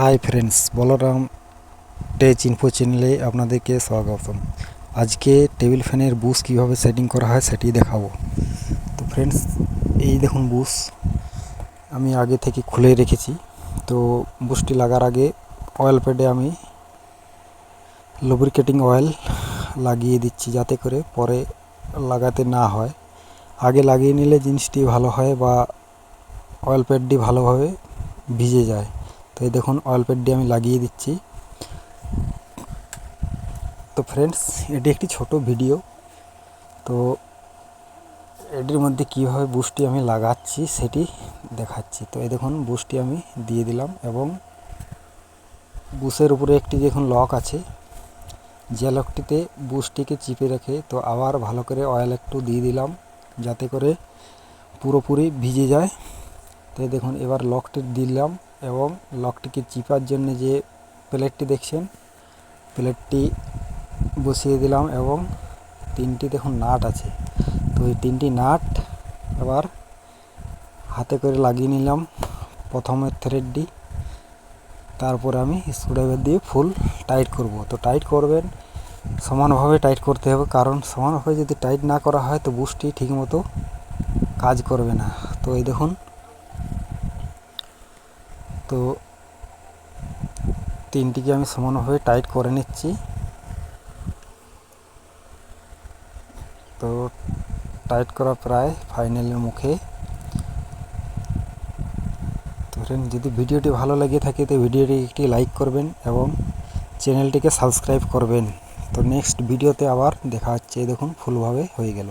High friends, Balaram tech info চ্যানেলে আপনাদেরকে স্বাগতম। আজকে টেবিল ফ্যানের বুশ কীভাবে সেটিং করা হয় সেটি দেখাবো। তো ফ্রেন্ডস, এই দেখুন বুশ আমি আগে থেকে খুলে রেখেছি। তো বুশটি লাগার আগে অয়েল প্যাডে আমি লুব্রিকেটিং অয়েল লাগিয়ে দিচ্ছি, যাতে করে পরে লাগাতে না হয়। আগে লাগিয়ে নিলে জিনিসটি ভালো হয় বা অয়েল প্যাডটি ভালোভাবে ভিজে যায়। তো এই দেখুন অয়েল প্যাডটি আমি লাগিয়ে দিচ্ছি। তো ফ্রেন্ডস, এটি একটি ছোট ভিডিও। তো এটির মধ্যে কীভাবে বুশটি আমি লাগাচ্ছি সেটি দেখাচ্ছি। তো এই দেখুন বুশটি আমি দিয়ে দিলাম এবং বুশের উপরে একটি দেখুন লক আছে, যে লকটিতে বুশটিকে চিপে রেখে তো আবার ভালো করে অয়েল একটু দিয়ে দিলাম, যাতে করে পুরোপুরি ভিজে যায়। তো দেখুন এবার লকটি দিলাম এবং লকটিকে চিপার জন্য যে প্লেটটি দেখছেন, প্লেটটি বসিয়ে দিলাম এবং তিনটি দেখুন নাট আছে। তো এই তিনটি নাট আবার হাতে করে লাগিয়ে নিলাম প্রথমের থ্রেডটি। তারপরে আমি স্ক্রুড্রাইভার দিয়ে ফুল টাইট করব। তো টাইট করবেন, সমানভাবে টাইট করতে হবে, কারণ সমানভাবে যদি টাইট না করা হয় তো বুশটি ঠিকমতো কাজ করবে না। তো এই দেখুন, তো তিনটিকে আমি সমানভাবে টাইট করে নিচ্ছি। তো টাইট করা প্রায় ফাইনালের মুখে। তো ফ্রেন্ড, যদি ভিডিওটি ভালো লেগে থাকে তো ভিডিওটি একটি লাইক করবেন এবং চ্যানেলটিকে সাবস্ক্রাইব করবেন। তো নেক্সট ভিডিওতে আবার দেখা হচ্ছে। দেখুন ফুলভাবে হয়ে গেল।